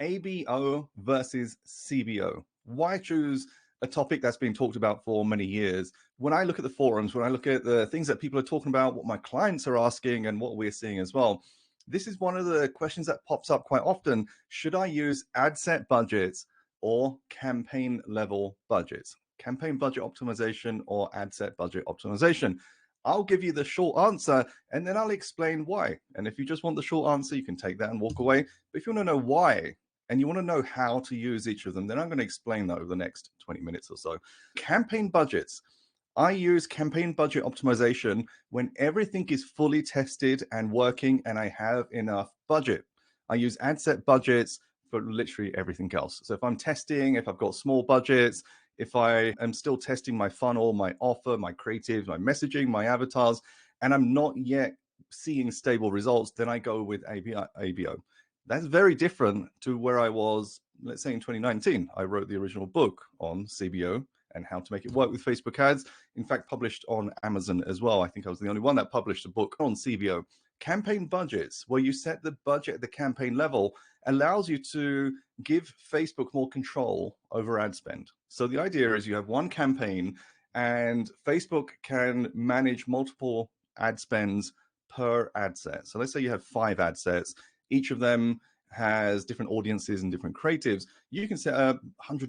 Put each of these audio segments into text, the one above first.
ABO versus CBO. Why choose a topic that's been talked about for many years? When I look at the forums, when I look at the things that people are talking about, what my clients are asking, and what we're seeing as well, this is one of the questions that pops up quite often. Should I use ad set budgets or campaign level budgets? Campaign budget optimization or ad set budget optimization? I'll give you the short answer and then I'll explain why. And if you just want the short answer, you can take that and walk away. But if you want to know why, and you want to know how to use each of them, then I'm going to explain that over the next 20 minutes or so. Campaign budgets. I use campaign budget optimization when everything is fully tested and working and I have enough budget. I use ad set budgets for literally everything else. So if I'm testing, if I've got small budgets, if I am still testing my funnel, my offer, my creatives, my messaging, my avatars, and I'm not yet seeing stable results, then I go with ABO. That's very different to where I was, let's say in 2019. I wrote the original book on CBO and how to make it work with Facebook ads. In fact, published on Amazon as well. I think I was the only one that published a book on CBO. Campaign budgets, where you set the budget at the campaign level, allows you to give Facebook more control over ad spend. So the idea is you have one campaign and Facebook can manage multiple ad spends per ad set. So let's say you have 5 ad sets. Each of them has different audiences and different creatives. You can set a $100,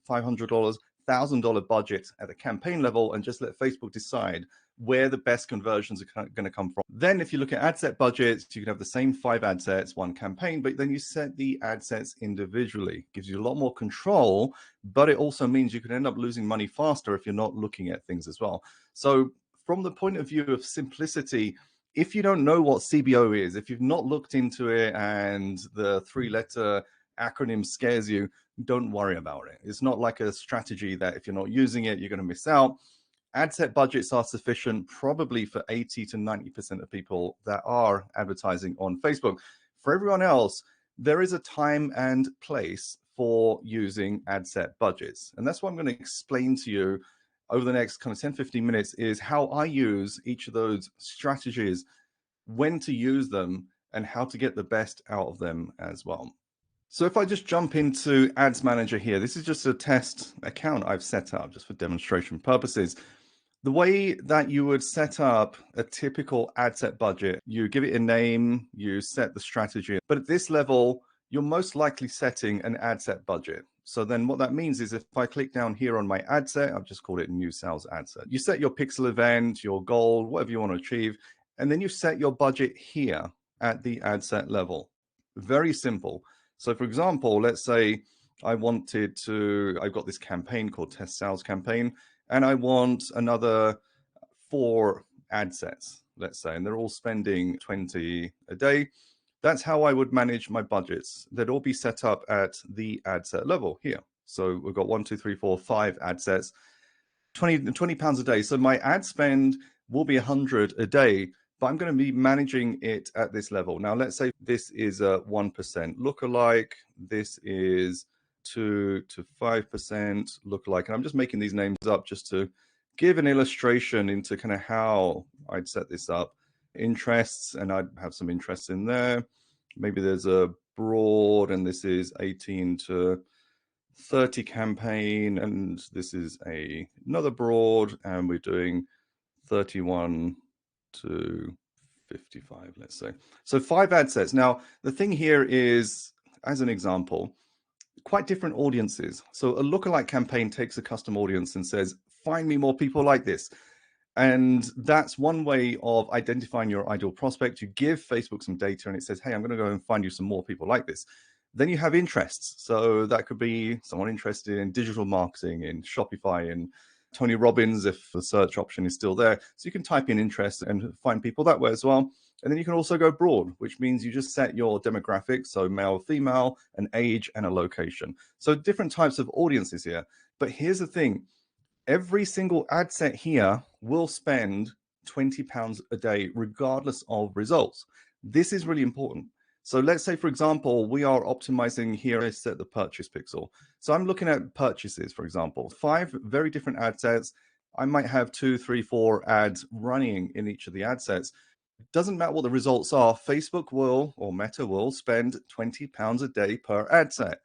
$500, $1,000 budget at the campaign level and just let Facebook decide where the best conversions are going to come from. Then if you look at ad set budgets, you can have the same 5 ad sets, one campaign, but then you set the ad sets individually. Gives you a lot more control, but it also means you can end up losing money faster if you're not looking at things as well. So from the point of view of simplicity, if you don't know what CBO is, if you've not looked into it and the 3-letter acronym scares you, don't worry about it. It's not like a strategy that if you're not using it, you're going to miss out. Ad set budgets are sufficient probably for 80 to 90% of people that are advertising on Facebook. For everyone else, there is a time and place for using ad set budgets. And that's what I'm going to explain to you over the next kind of 10, 15 minutes is how I use each of those strategies, when to use them, and how to get the best out of them as well. So if I just jump into Ads Manager here, this is just a test account I've set up just for demonstration purposes. The way that you would set up a typical ad set budget, you give it a name, you set the strategy, but at this level, you're most likely setting an ad set budget. So then what that means is if I click down here on my ad set, I've just called it new sales ad set. You set your pixel event, your goal, whatever you want to achieve, and then you set your budget here at the ad set level. Very simple. So for example, let's say I've got this campaign called Test Sales Campaign, and I want another 4 ad sets, let's say, and they're all spending 20 a day. That's how I would manage my budgets. They'd all be set up at the ad set level here. So we've got 1, 2, 3, 4, 5 ad sets, 20 pounds a day. So my ad spend will be 100 a day, but I'm going to be managing it at this level. Now, let's say this is a 1% lookalike. This is 2 to 5% lookalike. And I'm just making these names up just to give an illustration into kind of how I'd set this up. Interests, and I'd have some interests in there. Maybe there's a broad, and this is 18 to 30 campaign, and this is another broad, and we're doing 31 to 55, let's say. So 5 ad sets. Now, the thing here is, as an example, quite different audiences. So a lookalike campaign takes a custom audience and says, find me more people like this. And that's one way of identifying your ideal prospect. You give Facebook some data and it says, hey, I'm going to go and find you some more people like this. Then you have interests. So that could be someone interested in digital marketing, in Shopify, in Tony Robbins, if the search option is still there. So you can type in interest and find people that way as well. And then you can also go broad, which means you just set your demographics, so male, female, an age, and a location. So different types of audiences here. But here's the thing. Every single ad set here will spend £20 a day, regardless of results. This is really important. So let's say, for example, we are optimizing here. I set the purchase pixel. So I'm looking at purchases, for example, 5 very different ad sets. I might have 2, 3, 4 ads running in each of the ad sets. Doesn't matter what the results are, Facebook will, or Meta will, spend £20 a day per ad set,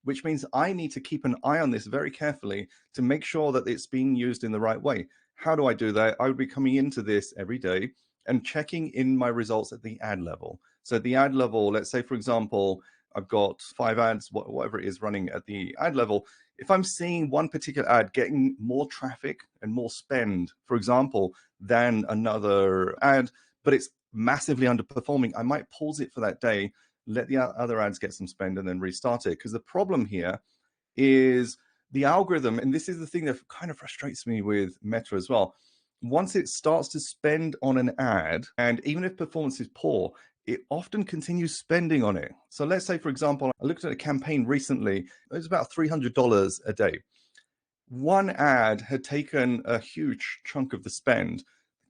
which means I need to keep an eye on this very carefully to make sure that it's being used in the right way. How do I do that? I would be coming into this every day and checking in my results at the ad level. So at the ad level, let's say, for example, I've got 5 ads, whatever it is running at the ad level. If I'm seeing one particular ad getting more traffic and more spend, for example, than another ad, but it's massively underperforming, I might pause it for that day, let the other ads get some spend, and then restart it. Because the problem here is the algorithm, and this is the thing that kind of frustrates me with Meta as well. Once it starts to spend on an ad, and even if performance is poor, it often continues spending on it. So let's say, for example, I looked at a campaign recently, it was about $300 a day. One ad had taken a huge chunk of the spend.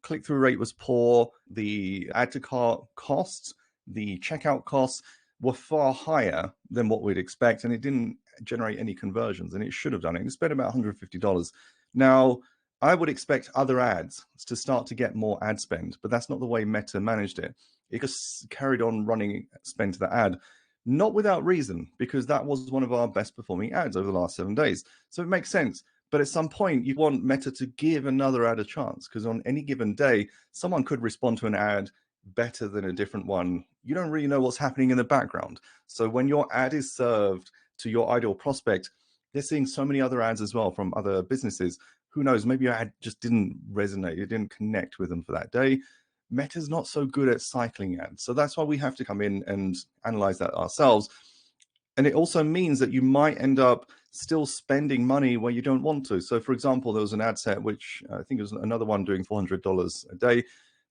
Click-through rate was poor. The add to cart costs, the checkout costs were far higher than what we'd expect, and it didn't generate any conversions, and it should have done it. It spent about $150. Now, I would expect other ads to start to get more ad spend, but that's not the way Meta managed it. It just carried on running spend to the ad, not without reason, because that was one of our best performing ads over the last 7 days. So it makes sense. But at some point, you want Meta to give another ad a chance, because on any given day, someone could respond to an ad better than a different one. You don't really know what's happening in the background. So when your ad is served to your ideal prospect, they're seeing so many other ads as well from other businesses. Who knows? Maybe your ad just didn't resonate. It didn't connect with them for that day. Meta's not so good at cycling ads. So that's why we have to come in and analyze that ourselves. And it also means that you might end up still spending money where you don't want to. So for example, there was an ad set, which I think it was another one doing $400 a day,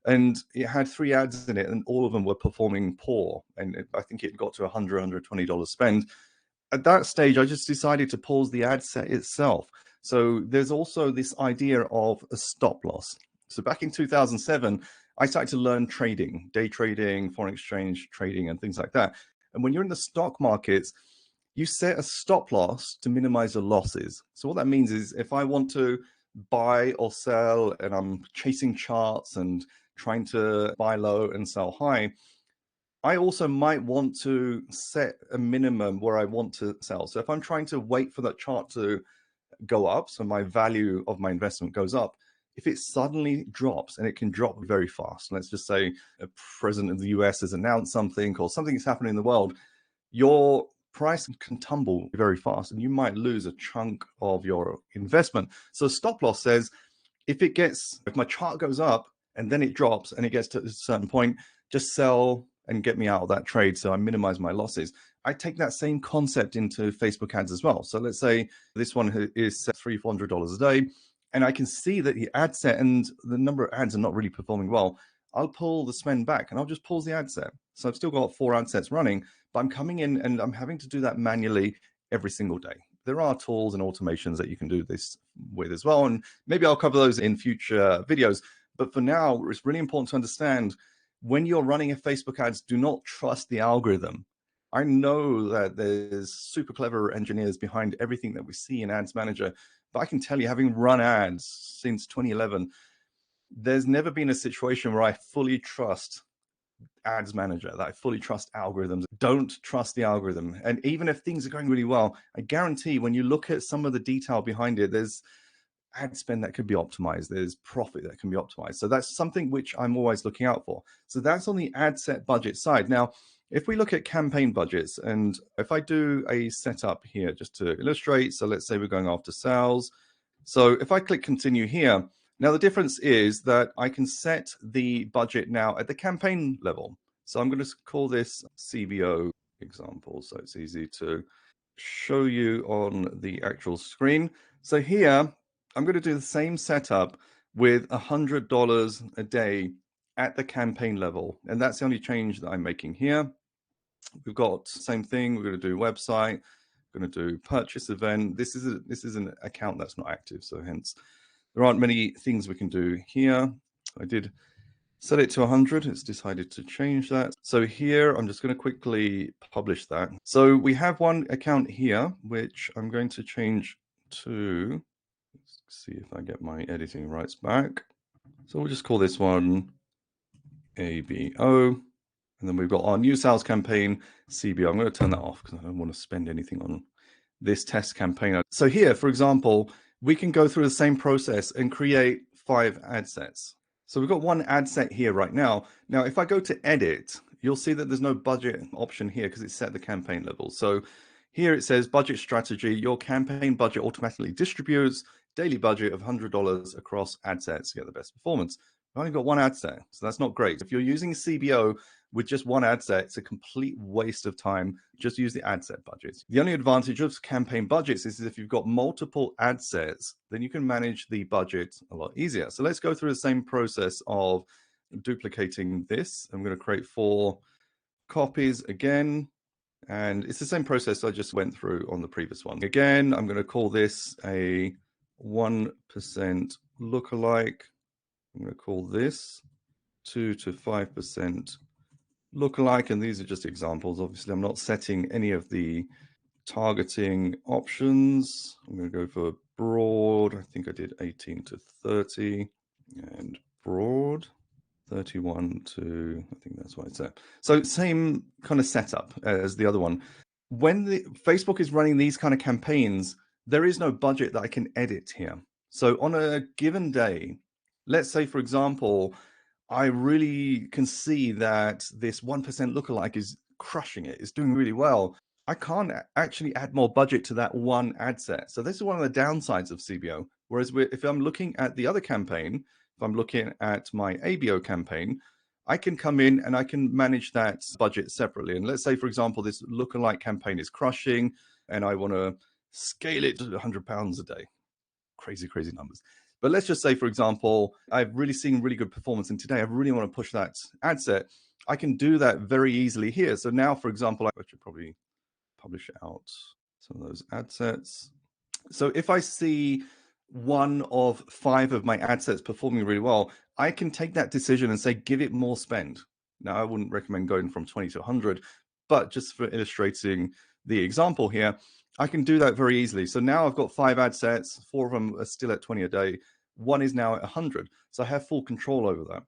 and it had 3 ads in it, and all of them were performing poor. And I think it got to $120 spend. At that stage, I just decided to pause the ad set itself. So there's also this idea of a stop loss. So back in 2007, I started to learn trading, day trading, foreign exchange trading, and things like that. And when you're in the stock markets, you set a stop loss to minimize your losses. So what that means is if I want to buy or sell and I'm chasing charts and trying to buy low and sell high, I also might want to set a minimum where I want to sell. So if I'm trying to wait for that chart to go up, so my value of my investment goes up, if it suddenly drops, and it can drop very fast, let's just say a president of the US has announced something or something is happening in the world, your price can tumble very fast and you might lose a chunk of your investment. So stop loss says if my chart goes up and then it drops and it gets to a certain point, just sell and get me out of that trade so I minimize my losses. I take that same concept into Facebook ads as well. So let's say this one is $300-$400 a day, and I can see that the ad set and the number of ads are not really performing well. I'll pull the spend back and I'll just pause the ad set. So I've still got 4 ad sets running, but I'm coming in and I'm having to do that manually every single day. There are tools and automations that you can do this with as well, and maybe I'll cover those in future videos. But for now, it's really important to understand when you're running a Facebook ads, do not trust the algorithm. I know that there's super clever engineers behind everything that we see in Ads Manager, but I can tell you, having run ads since 2011, there's never been a situation where I fully trust Ads Manager, that I fully trust algorithms. Don't trust the algorithm. And even if things are going really well, I guarantee when you look at some of the detail behind it, there's ad spend that could be optimized. There's profit that can be optimized. So that's something which I'm always looking out for. So that's on the ad set budget side. Now, if we look at campaign budgets, and if I do a setup here just to illustrate, so let's say we're going after sales. So if I click continue here, now the difference is that I can set the budget now at the campaign level. So I'm going to call this CBO example, so it's easy to show you on the actual screen. So here, I'm going to do the same setup with $100 a day at the campaign level. And that's the only change that I'm making here. We've got same thing. We're going to do website. We're going to do purchase event. This is an account that's not active, so hence there aren't many things we can do here. I did set it to 100. It's decided to change that. So here, I'm just going to quickly publish that. So we have one account here, which I'm going to change to, let's see if I get my editing rights back. So we'll just call this one ABO. And then we've got our new sales campaign, CBO. I'm going to turn that off because I don't want to spend anything on this test campaign. So here, for example, we can go through the same process and create 5 ad sets. So we've got one ad set here right now. Now, if I go to edit, you'll see that there's no budget option here because it's set the campaign level. So here it says budget strategy, your campaign budget automatically distributes daily budget of $100 across ad sets to get the best performance. I've only got one ad set, so that's not great. If you're using CBO with just one ad set, it's a complete waste of time. Just use the ad set budgets. The only advantage of campaign budgets is if you've got multiple ad sets, then you can manage the budget a lot easier. So let's go through the same process of duplicating this. I'm going to create 4 copies again. And it's the same process I just went through on the previous one. Again, I'm going to call this a 1% lookalike. I'm going to call this 2 to 5% lookalike. And these are just examples. Obviously, I'm not setting any of the targeting options. I'm going to go for broad. I think I did 18 to 30 and broad. 31 to, I think that's what I said. So same kind of setup as the other one. When the Facebook is running these kind of campaigns, there is no budget that I can edit here. So on a given day, let's say, for example, I really can see that this 1% lookalike is crushing it. It's doing really well. I can't actually add more budget to that one ad set. So this is one of the downsides of CBO. Whereas if I'm looking at the other campaign, if I'm looking at my ABO campaign, I can come in and I can manage that budget separately. And let's say, for example, this lookalike campaign is crushing and I want to scale it to £100 a day. Crazy, crazy numbers. But let's just say, for example, I've really seen really good performance and today I really want to push that ad set. I can do that very easily here. So now, for example, I should probably publish out some of those ad sets. So if I see one of 5 of my ad sets performing really well, I can take that decision and say, give it more spend. Now, I wouldn't recommend going from 20 to 100, but just for illustrating the example here, I can do that very easily. So now I've got 5 ad sets, 4 of them are still at 20 a day. One is now at 100. So I have full control over that.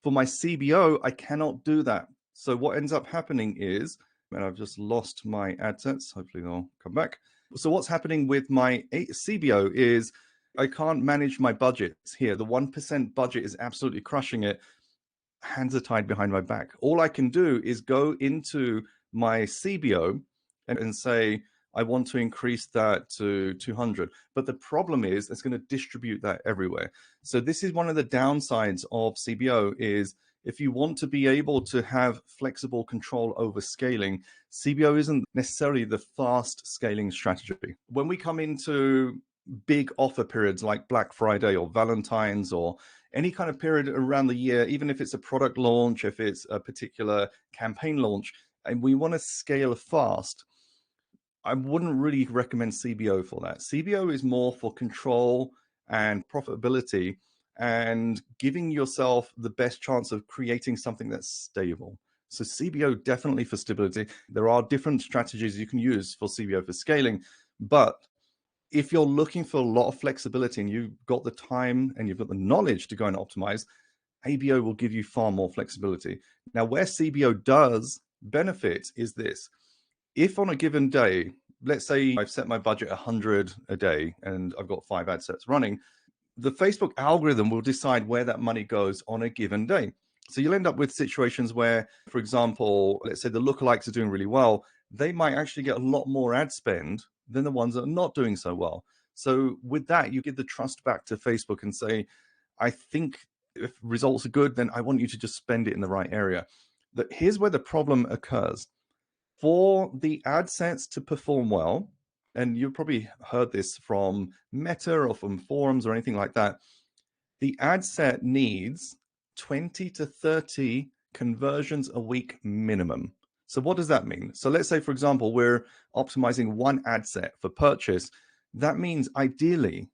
For my CBO, I cannot do that. So what ends up happening is, and I've just lost my ad sets. Hopefully they'll come back. So what's happening with my CBO is I can't manage my budgets here. The 1% budget is absolutely crushing it. Hands are tied behind my back. All I can do is go into my CBO and say, I want to increase that to 200. But the problem is it's going to distribute that everywhere. So this is one of the downsides of CBO is if you want to be able to have flexible control over scaling, CBO isn't necessarily the fast scaling strategy. When we come into big offer periods like Black Friday or Valentine's or any kind of period around the year, even if it's a product launch, if it's a particular campaign launch, and we want to scale fast, I wouldn't really recommend CBO for that. CBO is more for control and profitability and giving yourself the best chance of creating something that's stable. So CBO definitely for stability. There are different strategies you can use for CBO for scaling, but if you're looking for a lot of flexibility and you've got the time and you've got the knowledge to go and optimize, ABO will give you far more flexibility. Now, where CBO does benefit is this. If on a given day, let's say I've set my budget 100 a day and I've got 5 ad sets running, the Facebook algorithm will decide where that money goes on a given day. So you'll end up with situations where, for example, let's say the lookalikes are doing really well, they might actually get a lot more ad spend than the ones that are not doing so well. So with that, you give the trust back to Facebook and say, I think if results are good, then I want you to just spend it in the right area. Here's where the problem occurs. For the ad sets to perform well, and you've probably heard this from Meta or from forums or anything like that, the ad set needs 20 to 30 conversions a week minimum. So what does that mean? So let's say, for example, we're optimizing one ad set for purchase. That means ideally,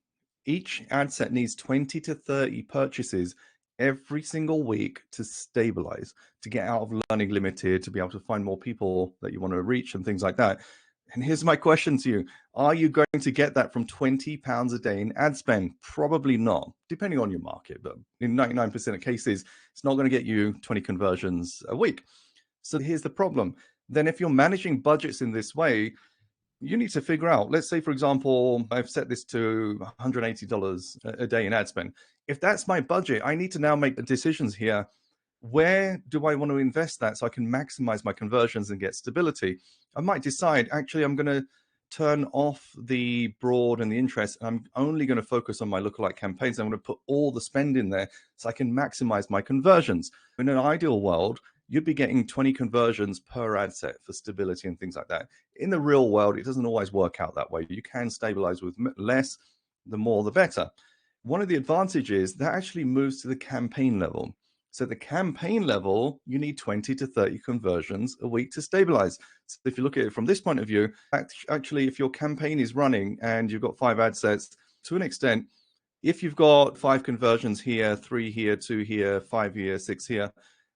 each ad set needs 20 to 30 purchases every single week to stabilize, to get out of learning limited, to be able to find more people that you want to reach and things like that. And here's my question to you. Are you going to get that from £20 a day in ad spend? Probably not, depending on your market. But in 99% of cases, it's not going to get you 20 conversions a week. So here's the problem. Then if you're managing budgets in this way, you need to figure out, let's say, for example, I've set this to $180 a day in ad spend. If that's my budget, I need to now make the decisions here. Where do I want to invest that so I can maximize my conversions and get stability? I might decide, actually, I'm going to turn off the broad and the interest, and I'm only going to focus on my lookalike campaigns. I'm going to put all the spend in there so I can maximize my conversions. In an ideal world, you'd be getting 20 conversions per ad set for stability and things like that. In the real world, it doesn't always work out that way. You can stabilize with less, the more the better. One of the advantages that actually moves to the campaign level. So the campaign level, you need 20 to 30 conversions a week to stabilize. So if you look at it from this point of view, actually, if your campaign is running and you've got 5 ad sets, to an extent, if you've got 5 conversions here, 3 here, 2 here, 5 here, 6 here,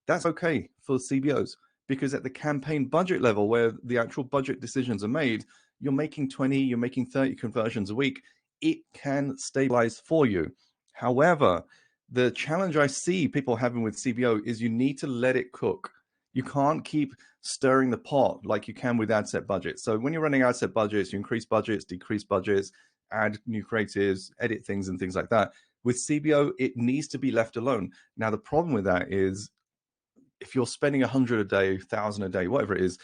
that's okay for CBOs, because at the campaign budget level where the actual budget decisions are made, you're making 20, you're making 30 conversions a week. It can stabilize for you. However, the challenge I see people having with CBO is you need to let it cook. You can't keep stirring the pot like you can with ad set budgets. So when you're running ad set budgets, you increase budgets, decrease budgets, add new creatives, edit things and things like that. With CBO, it needs to be left alone. Now, the problem with that is if you're spending 100 a day, 1,000 a day, whatever it is,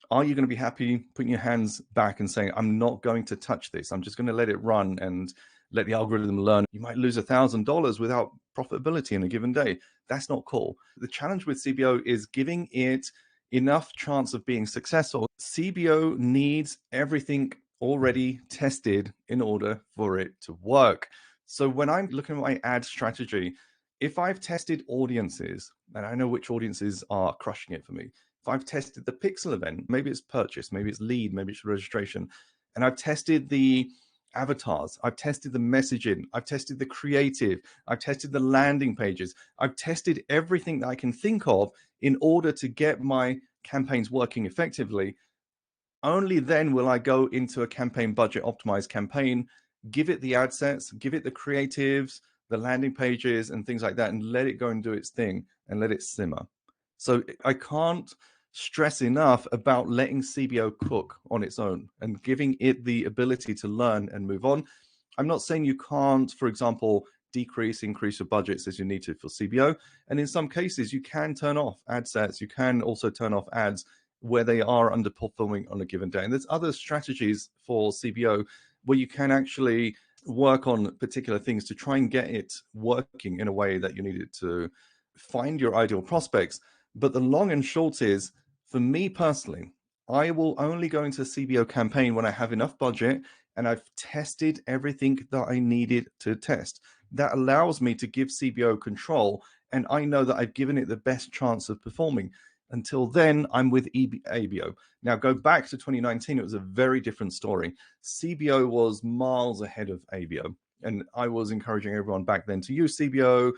are you going to be happy putting your hands back and saying, I'm not going to touch this. I'm just going to let it run and let the algorithm learn? You might lose $1,000 without profitability in a given day. That's not cool. The challenge with CBO is giving it enough chance of being successful. CBO needs everything already tested in order for it to work. So when I'm looking at my ad strategy, if I've tested audiences and I know which audiences are crushing it for me, if I've tested the pixel event, maybe it's purchase, maybe it's lead, maybe it's registration, and I've tested the avatars, I've tested the messaging, I've tested the creative, I've tested the landing pages, I've tested everything that I can think of in order to get my campaigns working effectively, only then will I go into a campaign budget optimized campaign, give it the ad sets, give it the creatives, the landing pages and things like that, and let it go and do its thing and let it simmer. So I can't stress enough about letting CBO cook on its own and giving it the ability to learn and move on. I'm not saying you can't, for example, increase your budgets as you need to for CBO. And in some cases, you can turn off ad sets. You can also turn off ads where they are underperforming on a given day. And there's other strategies for CBO where you can actually work on particular things to try and get it working in a way that you need it to find your ideal prospects. But the long and short is, for me personally, I will only go into a CBO campaign when I have enough budget and I've tested everything that I needed to test. That allows me to give CBO control, and I know that I've given it the best chance of performing. Until then, I'm with ABO. Now, go back to 2019, it was a very different story. CBO was miles ahead of ABO, and I was encouraging everyone back then to use CBO.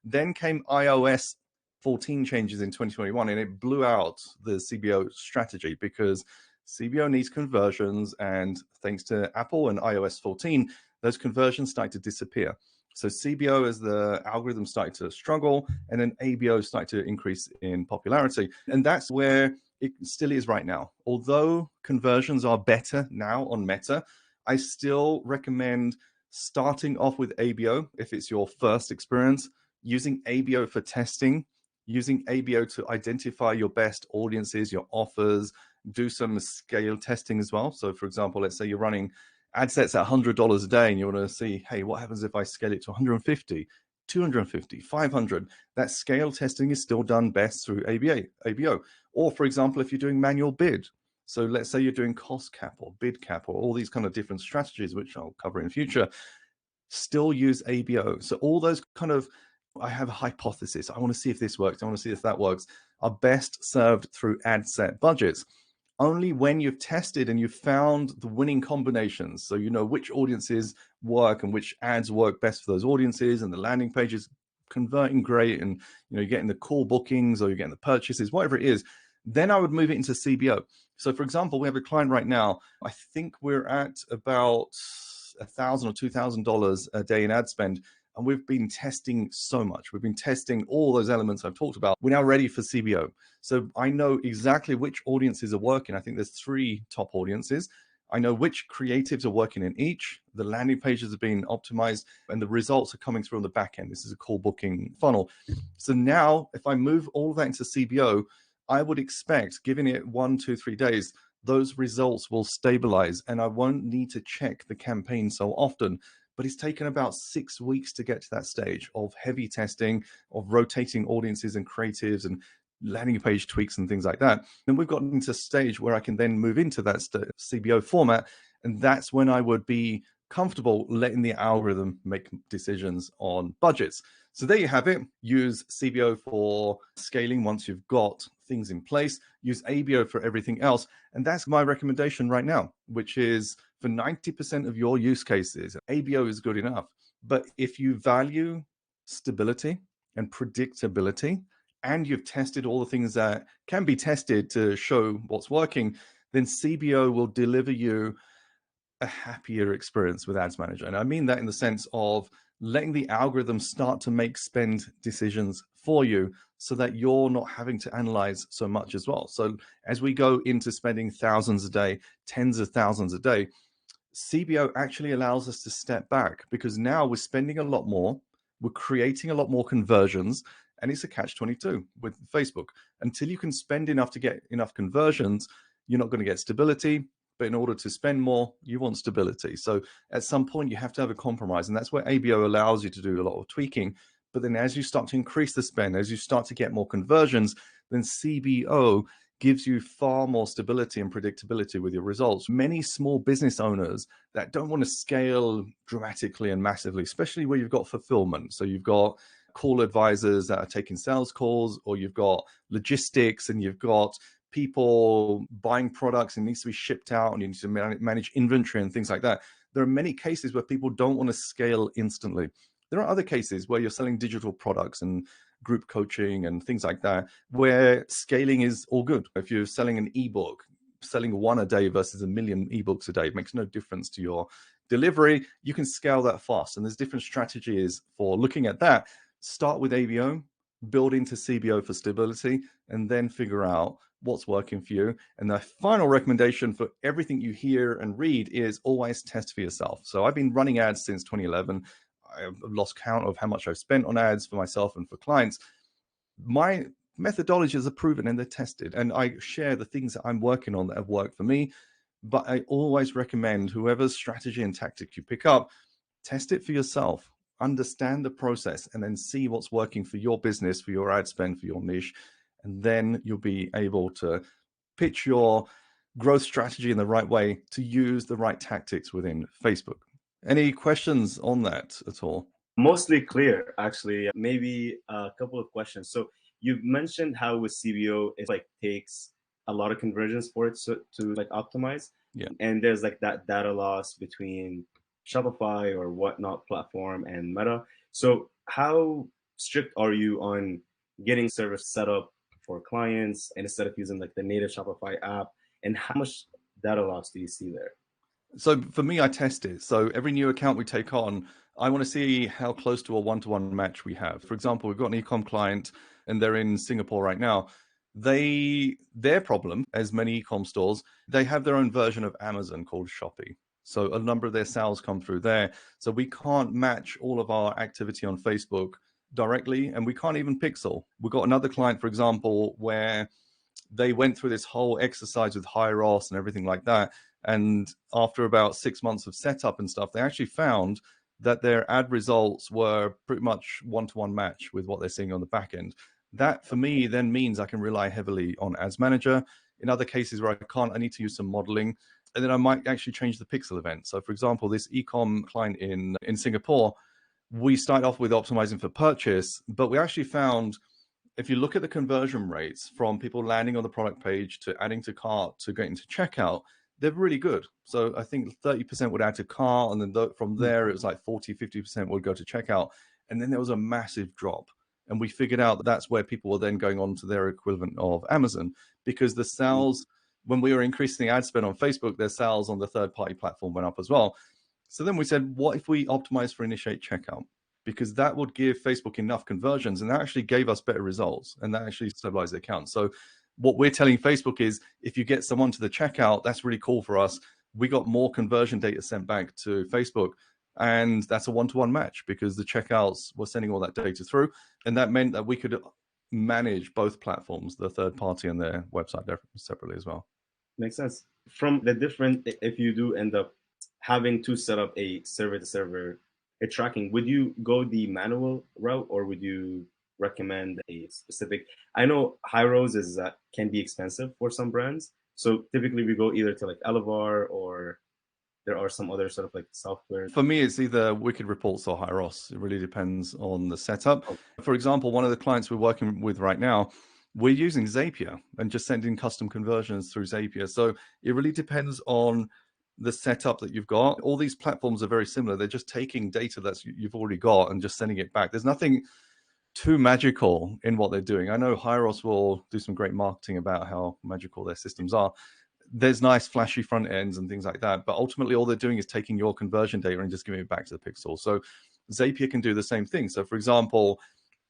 Then came iOS 14 changes in 2021, and it blew out the CBO strategy because CBO needs conversions, and thanks to Apple and iOS 14, those conversions started to disappear. So CBO, as the algorithm started to struggle, and then ABO started to increase in popularity. And that's where it still is right now. Although conversions are better now on Meta, I still recommend starting off with ABO if it's your first experience, using ABO for testing, using ABO to identify your best audiences, your offers, do some scale testing as well. So for example, let's say you're running ad sets at $100 a day and you want to see, hey, what happens if I scale it to 150, 250, 500? That scale testing is still done best through ABO. Or for example, if you're doing manual bid, so let's say you're doing cost cap or bid cap or all these kind of different strategies, which I'll cover in future, still use ABO. So all those kind of, I have a hypothesis, I want to see if this works, I want to see if that works, are best served through ad set budgets. Only when you've tested and you've found the winning combinations, so you know which audiences work and which ads work best for those audiences, and the landing pages converting great, and you're getting the call bookings or you're getting the purchases, whatever it is, then I would move it into CBO. So for example, we have a client right now, I think we're at about $1,000 or $2,000 a day in ad spend. And we've been testing so much. We've been testing all those elements I've talked about. We're now ready for CBO. So I know exactly which audiences are working. I think there's 3 top audiences. I know which creatives are working in each. The landing pages have been optimized and the results are coming through on the back end. This is a call booking funnel. So now if I move all of that into CBO, I would expect, giving it 1, 2, 3 days, those results will stabilize and I won't need to check the campaign so often. But it's taken about 6 weeks to get to that stage of heavy testing, of rotating audiences and creatives and landing page tweaks and things like that. And we've gotten into a stage where I can then move into that CBO format. And that's when I would be comfortable letting the algorithm make decisions on budgets. So there you have it. Use CBO for scaling once you've got things in place. Use ABO for everything else. And that's my recommendation right now, which is for 90% of your use cases, ABO is good enough. But if you value stability and predictability, and you've tested all the things that can be tested to show what's working, then CBO will deliver you a happier experience with Ads Manager. And I mean that in the sense of letting the algorithm start to make spend decisions for you so that you're not having to analyze so much as well. So as we go into spending thousands a day, tens of thousands a day, CBO actually allows us to step back because now we're spending a lot more, we're creating a lot more conversions, and it's a catch-22 with Facebook. Until you can spend enough to get enough conversions, you're not going to get stability. But in order to spend more, you want stability. So at some point, you have to have a compromise. And that's where ABO allows you to do a lot of tweaking. But then as you start to increase the spend, as you start to get more conversions, then CBO gives you far more stability and predictability with your results. Many small business owners that don't want to scale dramatically and massively, especially where you've got fulfillment. So you've got call advisors that are taking sales calls, or you've got logistics and you've got people buying products and needs to be shipped out and you need to manage inventory and things like that. There are many cases where people don't want to scale instantly. There are other cases where you're selling digital products and group coaching and things like that, where scaling is all good. If you're selling an ebook, selling 1 a day versus 1 million ebooks a day makes no difference to your delivery. You can scale that fast. And there's different strategies for looking at that. Start with ABO, build into CBO for stability, and then figure out what's working for you. And the final recommendation for everything you hear and read is always test for yourself. So I've been running ads since 2011. I've lost count of how much I've spent on ads for myself and for clients. My methodologies are proven and they're tested. And I share the things that I'm working on that have worked for me. But I always recommend whoever's strategy and tactic you pick up, test it for yourself. Understand the process and then see what's working for your business, for your ad spend, for your niche. And then you'll be able to pitch your growth strategy in the right way to use the right tactics within Facebook. Any questions on that at all? Mostly clear, actually. Maybe a couple of questions. So you've mentioned how with CBO, it like takes a lot of conversions for it to like optimize. Yeah. And there's like that data loss between Shopify or whatnot platform and Meta. So how strict are you on getting service set up for clients and instead of using like the native Shopify app? And how much data loss do you see there? So for me, I test it. So every new account we take on, I want to see how close to a one-to-one match we have. For example, we've got an e-com client and they're in Singapore right now. Their problem, as many e-com stores, they have their own version of Amazon called Shopee. So a number of their sales come through there. So we can't match all of our activity on Facebook directly, and we can't even pixel. We've got another client, for example, where they went through this whole exercise with Hyros and everything like that. And after about 6 months of setup and stuff, they actually found that their ad results were pretty much one-to-one match with what they're seeing on the back end. That for me then means I can rely heavily on Ads Manager. In other cases where I can't, I need to use some modeling. And then I might actually change the pixel event. So for example, this e-com client in Singapore, we started off with optimizing for purchase, but we actually found if you look at the conversion rates from people landing on the product page to adding to cart to getting to checkout, they're really good. So I think 30% would add to cart, and then from there it was like 40, 50% would go to checkout. And then there was a massive drop. And we figured out that that's where people were then going on to their equivalent of Amazon, because the sales when we were increasing ad spend on Facebook, their sales on the third-party platform went up as well. So then we said, what if we optimize for initiate checkout? Because that would give Facebook enough conversions, and that actually gave us better results, and that actually stabilized the account. So what we're telling Facebook is, if you get someone to the checkout, that's really cool for us. We got more conversion data sent back to Facebook, and that's a one-to-one match because the checkouts were sending all that data through, and that meant that we could manage both platforms, the third party and their website separately as well. Makes sense. From the different, if you do end up having to set up a server to server tracking, would you go the manual route or would you recommend a specific? I know Hyros is can be expensive for some brands, so typically we go either to like Elevar or there are some other sort of like software. For me, it's either Wicked Reports or Hyros. It really depends on the setup. Oh. For example, one of the clients we're working with right now, we're using Zapier and just sending custom conversions through Zapier. So it really depends on the setup that you've got. All these platforms are very similar. They're just taking data that you've already got and just sending it back. There's nothing too magical in what they're doing. I know Hyros will do some great marketing about how magical their systems are. There's nice flashy front ends and things like that, but ultimately all they're doing is taking your conversion data and just giving it back to the pixel. So Zapier can do the same thing. So for example,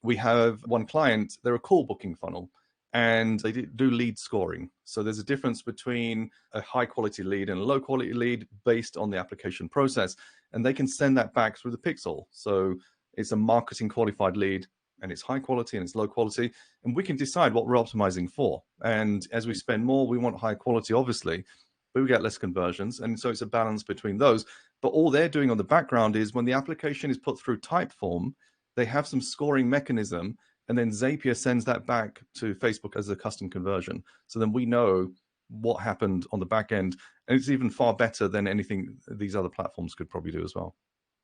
we have one client, they're a call booking funnel, and they do lead scoring. So there's a difference between a high quality lead and a low quality lead based on the application process, and they can send that back through the pixel. So it's a marketing qualified lead, and it's high quality and it's low quality, and we can decide what we're optimizing for. And as we spend more, we want high quality, obviously, but we get less conversions. And so it's a balance between those. But all they're doing on the background is when the application is put through Typeform, they have some scoring mechanism, and then Zapier sends that back to Facebook as a custom conversion. So then we know what happened on the back end. And it's even far better than anything these other platforms could probably do as well.